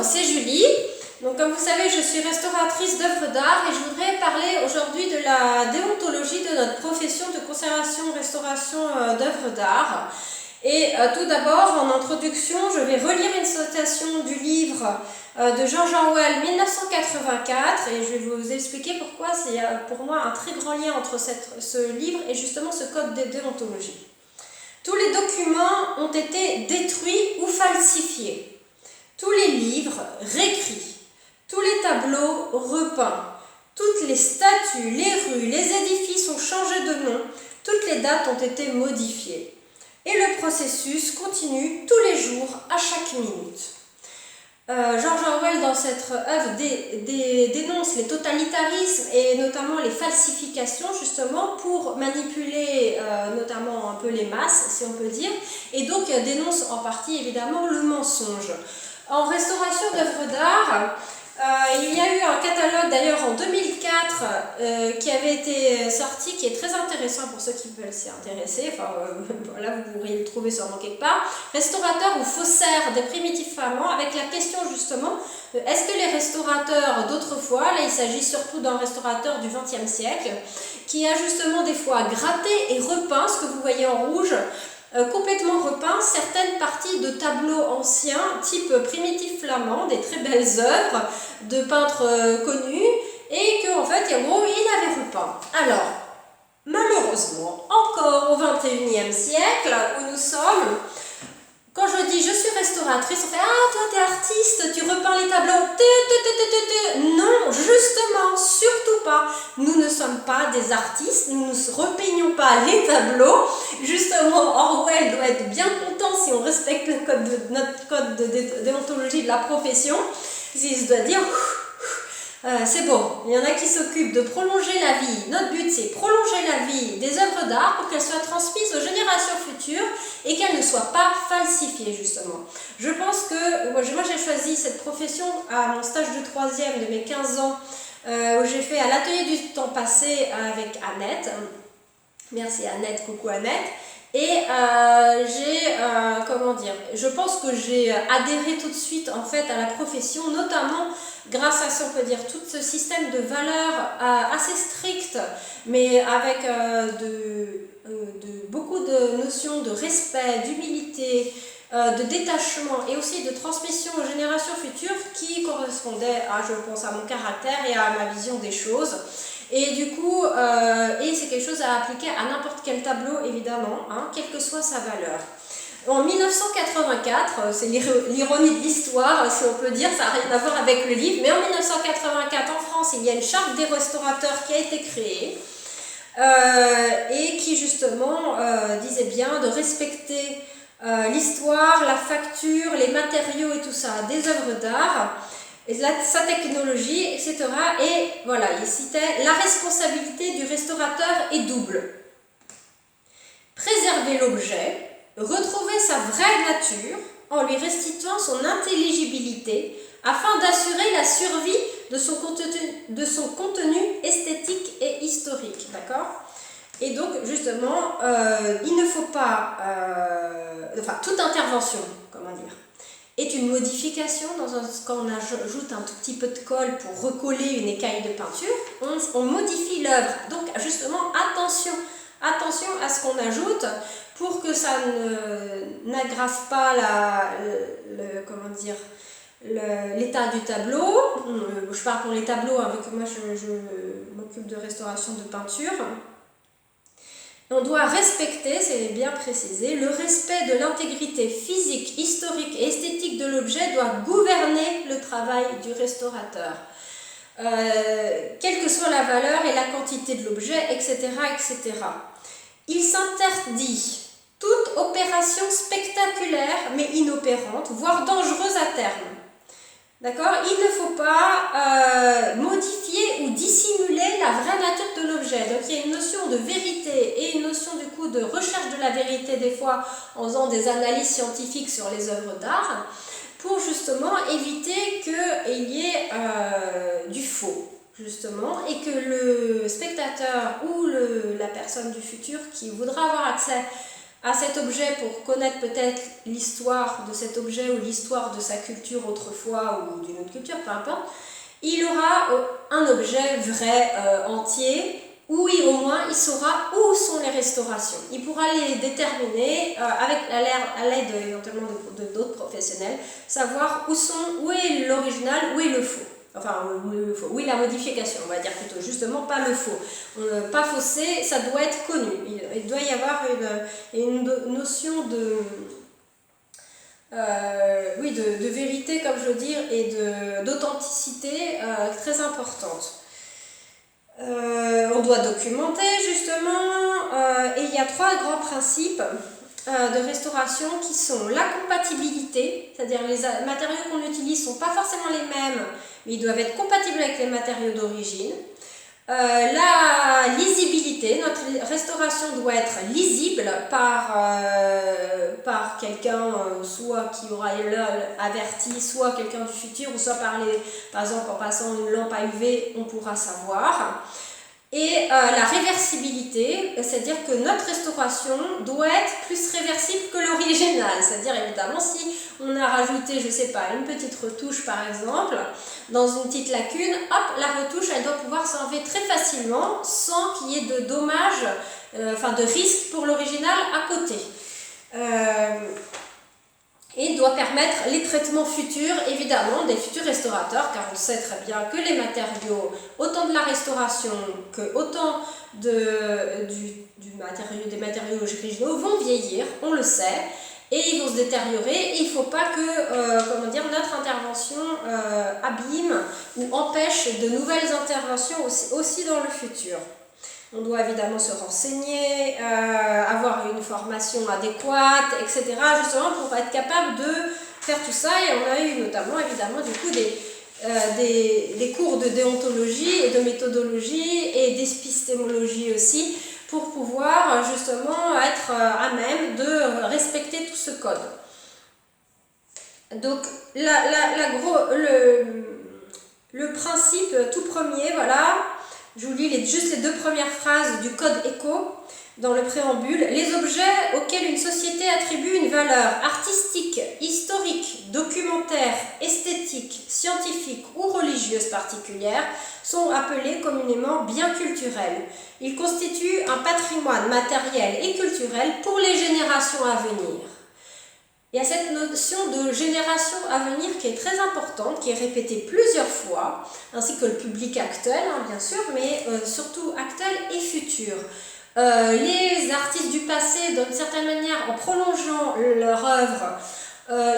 c'est Julie. Donc, comme vous savez, je suis restauratrice d'œuvres d'art et je voudrais parler aujourd'hui de la déontologie de notre profession de conservation-restauration d'œuvres d'art. Et tout d'abord, en introduction, je vais relire une citation du livre de George Orwell 1984 et je vais vous expliquer pourquoi c'est pour moi un très grand lien entre ce livre et justement ce code de déontologie. Tous les documents ont été détruits ou falsifiés. Tous les livres réécrits. Tous les tableaux repeints. Toutes les statues, les rues, les édifices ont changé de nom. Toutes les dates ont été modifiées. Et le processus continue tous les jours, à chaque minute. George Orwell, dans cette œuvre, dénonce les totalitarismes et notamment les falsifications, justement, pour manipuler notamment un peu les masses, si on peut dire, et donc dénonce en partie, évidemment, le mensonge. En restauration d'œuvres d'art, il y a eu un catalogue d'ailleurs en 2004 qui avait été sorti, qui est très intéressant pour ceux qui veulent s'y intéresser. Voilà, vous pourriez le trouver sûrement quelque part. Restaurateurs ou faussaires des primitifs flamands, avec la question justement, est-ce que les restaurateurs d'autrefois, là il s'agit surtout d'un restaurateur du XXe siècle, qui a justement des fois gratté et repeint ce que vous voyez en rouge, complètement repeint certaines parties de tableaux anciens type primitif flamand, des très belles œuvres de peintres connus, et qu'en fait, en gros, il avait repeint. Alors, malheureusement, encore au XXIe siècle, où nous sommes, quand je dis je suis restauratrice, on fait « Ah, toi t'es artiste, tu repeins les tableaux. » Non, justement, surtout pas. Nous ne sommes pas des artistes, nous ne repeignons pas les tableaux. Justement, Orwell doit être bien content si on respecte notre code de déontologie de la profession. Il se doit dire c'est bon, il y en a qui s'occupent de prolonger la vie. Notre but, c'est prolonger la vie des œuvres d'art pour qu'elles soient transmises aux générations futures et qu'elles ne soient pas falsifiées, justement. Je pense que, moi j'ai choisi cette profession à mon stage de 3e de mes 15 ans, où j'ai fait à l'atelier du temps passé avec Annette. Merci Annette, coucou Annette. Et je pense que j'ai adhéré tout de suite en fait à la profession, notamment grâce à, si on peut dire, tout ce système de valeurs assez strict, mais avec beaucoup de notions de respect, d'humilité, de détachement et aussi de transmission aux générations futures qui correspondaient à, je pense, à mon caractère et à ma vision des choses. Et du coup, c'est quelque chose à appliquer à n'importe quel tableau, évidemment, hein, quelle que soit sa valeur. En 1984, c'est l'ironie de l'histoire, si on peut dire, ça n'a rien à voir avec le livre, mais en 1984, en France, il y a une charte des restaurateurs qui a été créée et qui, justement, disait bien de respecter l'histoire, la facture, les matériaux et tout ça, des œuvres d'art, et sa technologie, etc. Et voilà, il citait « La responsabilité du restaurateur est double. Préserver l'objet, retrouver sa vraie nature en lui restituant son intelligibilité afin d'assurer la survie de son contenu esthétique et historique. » D'accord ? Et donc, justement, il ne faut pas... toute intervention, comment dire, est une modification quand on ajoute un tout petit peu de colle pour recoller une écaille de peinture, on modifie l'œuvre. Donc justement, attention à ce qu'on ajoute pour que ça n'aggrave pas l'état du tableau. Je parle pour les tableaux, avec moi je m'occupe de restauration de peinture. On doit respecter, c'est bien précisé, le respect de l'intégrité physique, historique et esthétique de l'objet doit gouverner le travail du restaurateur. Quelle que soit la valeur et la quantité de l'objet, etc., etc. Il s'interdit toute opération spectaculaire mais inopérante, voire dangereuse à terme. D'accord ? Il ne faut pas modifier ou dissimuler la vraie nature de l'objet. Donc il y a une notion de vérité et une notion du coup de recherche de la vérité des fois en faisant des analyses scientifiques sur les œuvres d'art pour justement éviter qu'il y ait du faux justement et que le spectateur ou la personne du futur qui voudra avoir accès à cet objet pour connaître peut-être l'histoire de cet objet ou l'histoire de sa culture autrefois ou d'une autre culture, peu importe, il aura un objet vrai, entier, où au moins il saura où sont les restaurations. Il pourra les déterminer à l'aide éventuellement d'autres professionnels, savoir où est l'original, où est le faux. Enfin, où est la modification, on va dire plutôt, justement pas le faux. Pas faussé, ça doit être connu. Il doit y avoir une notion de vérité, comme je veux dire, et d'authenticité très importante. On doit documenter justement, et il y a 3 grands principes de restauration qui sont la compatibilité, c'est-à-dire les matériaux qu'on utilise ne sont pas forcément les mêmes, mais ils doivent être compatibles avec les matériaux d'origine. La lisibilité, notre restauration doit être lisible par quelqu'un, soit qui aura l'œil averti, soit quelqu'un du futur, ou soit par exemple en passant une lampe à UV, on pourra savoir. Et la réversibilité, c'est-à-dire que notre restauration doit être plus réversible que l'original. C'est-à-dire évidemment si on a rajouté, je ne sais pas, une petite retouche par exemple, dans une petite lacune, hop, la retouche elle doit pouvoir s'enlever très facilement sans qu'il y ait de dommages, de risques pour l'original à côté. Et doit permettre les traitements futurs, évidemment, des futurs restaurateurs, car on sait très bien que les matériaux, autant de la restauration que autant des matériaux originaux vont vieillir, on le sait, et ils vont se détériorer. Il ne faut pas que notre intervention abîme ou empêche de nouvelles interventions aussi dans le futur. On doit évidemment se renseigner, avoir une formation adéquate, etc. justement pour être capable de faire tout ça. Et on a eu notamment évidemment du coup des cours de déontologie et de méthodologie et d'épistémologie aussi pour pouvoir justement être à même de respecter tout ce code. Donc le principe tout premier, voilà. Je vous lis juste les 2 premières phrases du code ECO dans le préambule. Les objets auxquels une société attribue une valeur artistique, historique, documentaire, esthétique, scientifique ou religieuse particulière sont appelés communément biens culturels. Ils constituent un patrimoine matériel et culturel pour les générations à venir. Il y a cette notion de génération à venir qui est très importante, qui est répétée plusieurs fois, ainsi que le public actuel, bien sûr, mais surtout actuel et futur. Les artistes du passé, d'une certaine manière, en prolongeant leur œuvre,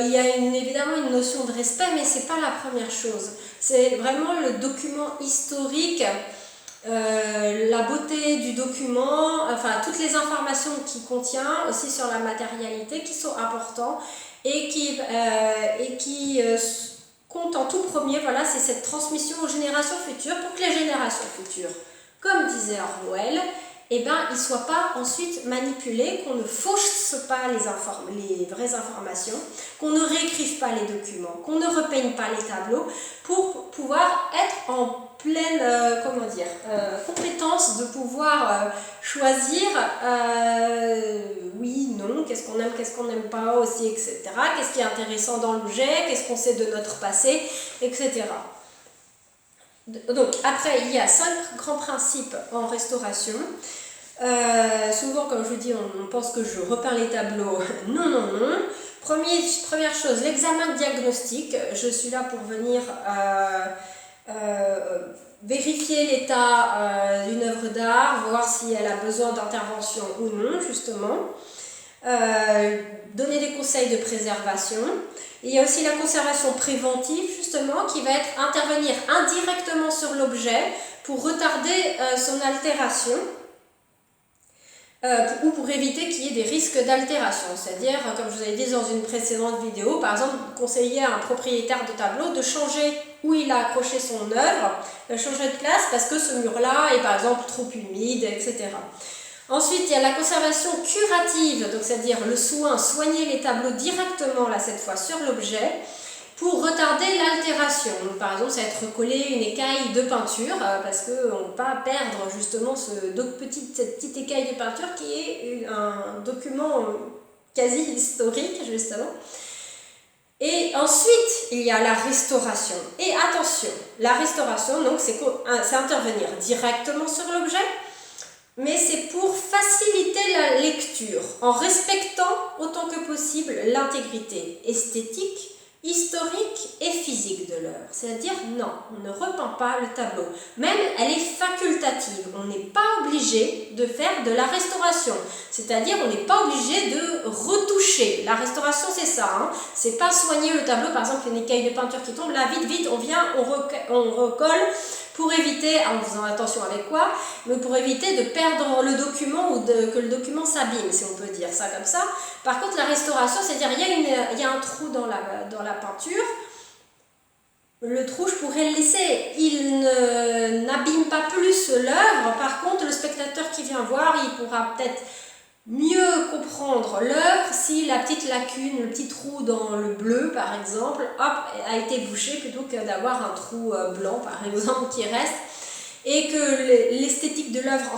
il y a évidemment une notion de respect, mais ce n'est pas la première chose. C'est vraiment le document historique, la beauté du document, enfin toutes les informations qu'il contient, aussi sur la matérialité, qui sont importantes et qui comptent en tout premier. Voilà, c'est cette transmission aux générations futures pour que les générations futures, comme disait Orwell, ils ne soient pas ensuite manipulés, qu'on ne fausse pas les vraies informations, qu'on ne réécrive pas les documents, qu'on ne repeigne pas les tableaux pour pouvoir être en pleine compétence de pouvoir choisir oui, non, qu'est-ce qu'on n'aime pas aussi, etc. Qu'est-ce qui est intéressant dans l'objet, qu'est-ce qu'on sait de notre passé, etc. Donc après, il y a 5 grands principes en restauration. Souvent, comme je vous dis, on pense que je repeins les tableaux. Non. Première chose, l'examen diagnostique. Je suis là pour venir vérifier l'état d'une œuvre d'art, voir si elle a besoin d'intervention ou non, justement. Donner des conseils de préservation. Il y a aussi la conservation préventive, justement, qui va être intervenir indirectement sur l'objet pour retarder son altération ou pour éviter qu'il y ait des risques d'altération. C'est-à-dire, comme je vous avais dit dans une précédente vidéo, par exemple, conseiller à un propriétaire de tableau de changer où il a accroché son œuvre, de changer de place parce que ce mur-là est par exemple trop humide, etc. Ensuite, il y a la conservation curative, donc c'est-à-dire le soigner les tableaux directement, là cette fois, sur l'objet. pour retarder l'altération. Par exemple, ça va être recoller une écaille de peinture parce qu'on ne peut pas perdre justement cette petite écaille de peinture qui est un document quasi historique justement. Et ensuite, il y a la restauration. Et attention, la restauration, donc c'est intervenir directement sur l'objet, mais c'est pour faciliter la lecture en respectant autant que possible l'intégrité esthétique, historique et physique de l'œuvre. C'est-à-dire, non, on ne repeint pas le tableau. Même, elle est facultative. On n'est pas obligé de faire de la restauration. C'est-à-dire, on n'est pas obligé de retoucher. La restauration, c'est ça. Hein. C'est pas soigner le tableau. Par exemple, une écaille de peinture qui tombe, là, vite, on vient, on recolle pour éviter, en faisant attention avec quoi, mais pour éviter de perdre le document ou que le document s'abîme, si on peut dire ça comme ça. Par contre, la restauration, c'est-à-dire il y a un trou dans la peinture, le trou, je pourrais le laisser, il n'abîme pas plus l'œuvre. Par contre, le spectateur qui vient voir, il pourra peut-être mieux comprendre l'œuvre si la petite lacune, le petit trou dans le bleu par exemple, hop, a été bouché plutôt que d'avoir un trou blanc par exemple qui reste, et que l'esthétique de l'œuvre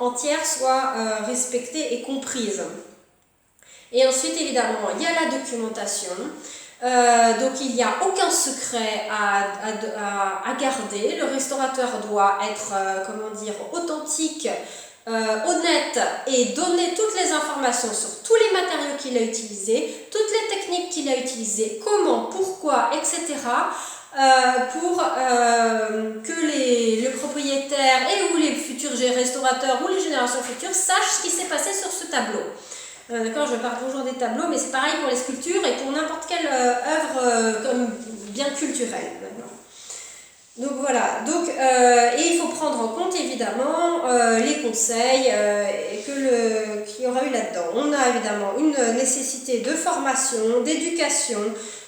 entière soit respectée et comprise. Et ensuite évidemment il y a la documentation. Donc il n'y a aucun secret à garder. Le restaurateur doit être authentique, honnête et donner toutes les informations sur tous les matériaux qu'il a utilisés, toutes les techniques qu'il a utilisées, comment, pourquoi, etc. Pour que le propriétaire et ou les futurs restaurateurs ou les générations futures sachent ce qui s'est passé sur ce tableau. D'accord, je parle toujours des tableaux, mais c'est pareil pour les sculptures et pour n'importe quelle œuvre comme bien culturelle. Donc voilà, et il faut prendre en compte évidemment les conseils qu'il y aura eu là-dedans. On a évidemment une nécessité de formation, d'éducation,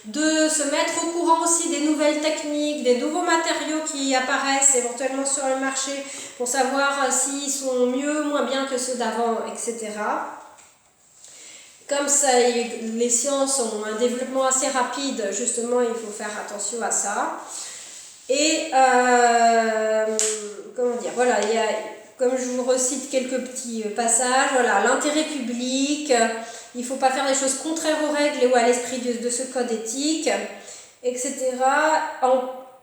de se mettre au courant aussi des nouvelles techniques, des nouveaux matériaux qui apparaissent éventuellement sur le marché pour savoir s'ils sont mieux, moins bien que ceux d'avant, etc. Comme ça, les sciences ont un développement assez rapide, justement, il faut faire attention à ça. Et, voilà, comme je vous recite quelques petits passages, voilà, l'intérêt public, il ne faut pas faire des choses contraires aux règles et ou à l'esprit de ce code éthique, etc.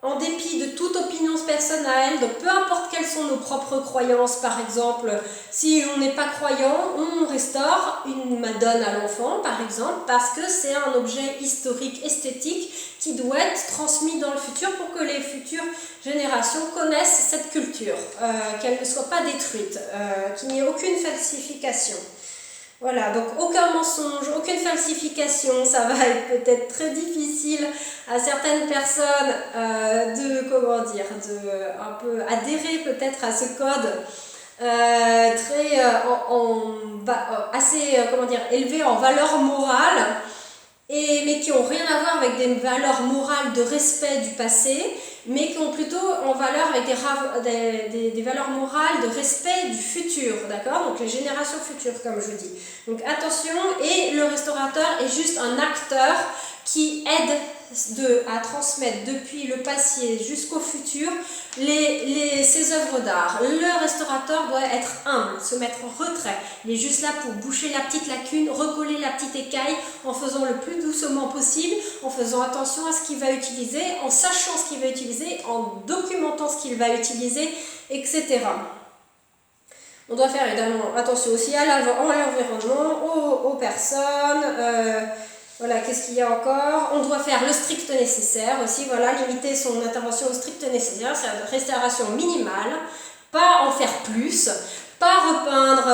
En dépit de toute opinion personnelle, donc peu importe quelles sont nos propres croyances, par exemple, si on n'est pas croyant, on restaure une Madone à l'enfant, par exemple, parce que c'est un objet historique, esthétique, qui doit être transmis dans le futur pour que les futures générations connaissent cette culture, qu'elle ne soit pas détruite, qu'il n'y ait aucune falsification. Voilà, donc aucun mensonge, aucune falsification, ça va être peut-être très difficile à certaines personnes un peu adhérer peut-être à ce code élevé en valeur morale, mais qui n'ont rien à voir avec des valeurs morales de respect du passé, mais qui ont plutôt en valeur avec des valeurs morales de respect du futur, d'accord? Donc les générations futures, comme je dis. Donc attention, et le restaurateur est juste un acteur qui aide à transmettre depuis le passé jusqu'au futur ces œuvres d'art. Le restaurateur doit être humble, se mettre en retrait. Il est juste là pour boucher la petite lacune, recoller la petite écaille en faisant le plus doucement possible, en faisant attention à ce qu'il va utiliser, en sachant ce qu'il va utiliser, en documentant ce qu'il va utiliser, etc. On doit faire évidemment attention aussi à l'environnement, aux personnes. Voilà, qu'est-ce qu'il y a encore? On doit faire le strict nécessaire aussi, voilà, limiter son intervention au strict nécessaire, c'est une restauration minimale, pas en faire plus, pas repeindre,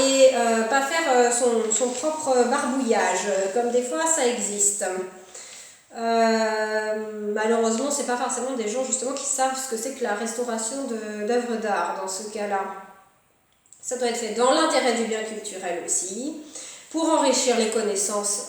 et pas faire son propre barbouillage, comme des fois ça existe. Malheureusement, c'est pas forcément des gens justement qui savent ce que c'est que la restauration d'œuvres d'art dans ce cas-là. Ça doit être fait dans l'intérêt du bien culturel aussi, pour enrichir les connaissances,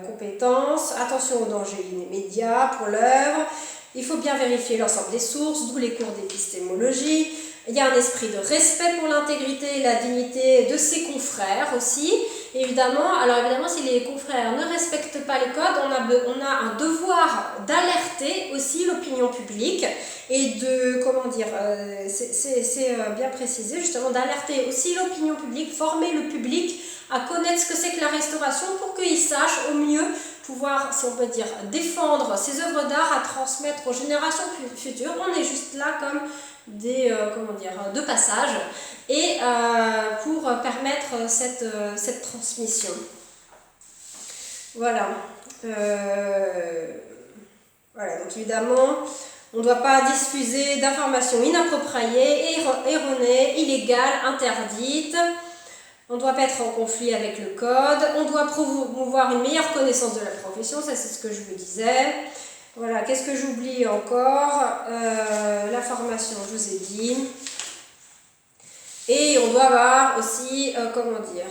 compétences, attention aux dangers immédiats pour l'œuvre. Il faut bien vérifier l'ensemble des sources, d'où les cours d'épistémologie, Il y a un esprit de respect pour l'intégrité et la dignité de ses confrères aussi. Évidemment, alors évidemment, si les confrères ne respectent pas les codes, on a un devoir d'alerter aussi l'opinion publique et de, comment dire, c'est bien précisé justement, d'alerter aussi l'opinion publique, former le public à connaître ce que c'est que la restauration pour qu'il sache au mieux pouvoir, si on peut dire, défendre ces œuvres d'art à transmettre aux générations futures. On est juste là comme des comment dire, de passage et pour permettre cette transmission. Voilà. Voilà, donc évidemment, on ne doit pas diffuser d'informations inappropriées, erronées, illégales, interdites. On doit pas être en conflit avec le code. On doit promouvoir une meilleure connaissance de la profession, ça c'est ce que je vous disais. Voilà, qu'est-ce que j'oublie encore? La formation, je vous ai dit. Et on doit avoir aussi, comment dire,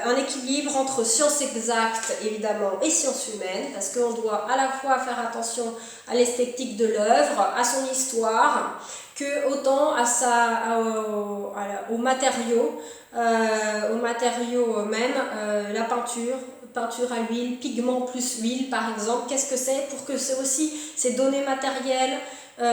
un équilibre entre sciences exactes, évidemment, et sciences humaines, parce qu'on doit à la fois faire attention à l'esthétique de l'œuvre, à son histoire, que autant aux matériaux même, la peinture à l'huile, pigment plus huile par exemple, qu'est-ce que c'est pour que ces données matérielles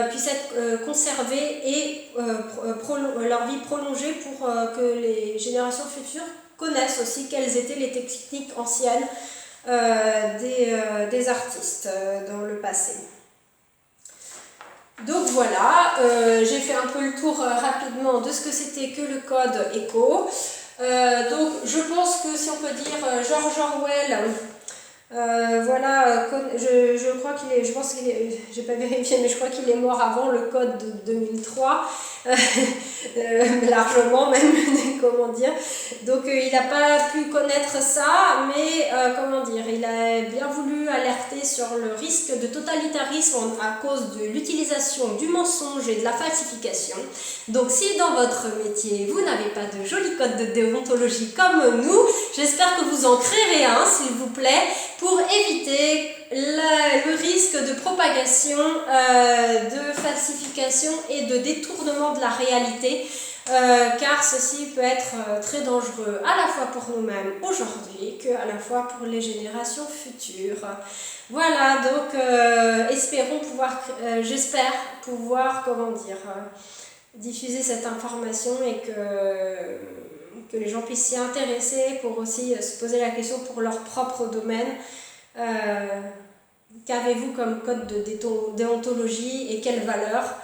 puissent être conservées et leur vie prolongée pour que les générations futures connaissent aussi quelles étaient les techniques anciennes des artistes dans le passé. Donc voilà, j'ai fait un peu le tour rapidement de ce que c'était que le code éco. Donc je pense que si on peut dire George Orwell, voilà, je crois qu'il est, je pense qu'il est, j'ai pas vérifié, mais je crois qu'il est mort avant le code de 2003, largement même, comment dire. Donc il n'a pas pu connaître ça, mais comment dire, il a bien voulu alerter sur le risque de totalitarisme à cause de l'utilisation du mensonge et de la falsification. Donc si dans votre métier vous n'avez pas de joli code de déontologie comme nous, j'espère que vous en créerez un, s'il vous plaît, pour éviter le risque de propagation, de falsification et de détournement de la réalité, car ceci peut être très dangereux à la fois pour nous-mêmes aujourd'hui qu'à la fois pour les générations futures. Voilà, donc j'espère pouvoir, comment dire, diffuser cette information et que les gens puissent s'y intéresser pour aussi se poser la question pour leur propre domaine. Qu'avez-vous comme code de déontologie et quelles valeurs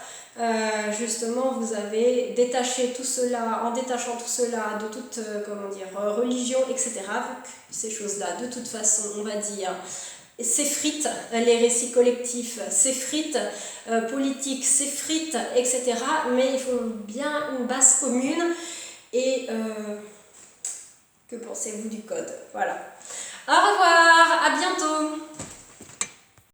justement vous avez détaché tout cela, en détachant tout cela de toute religion, etc. Ces choses-là, de toute façon, on va dire, s'effritent, les récits collectifs s'effritent, politiques s'effritent, etc. Mais il faut bien une base commune. Et que pensez-vous du code? Voilà. Au revoir, à bientôt.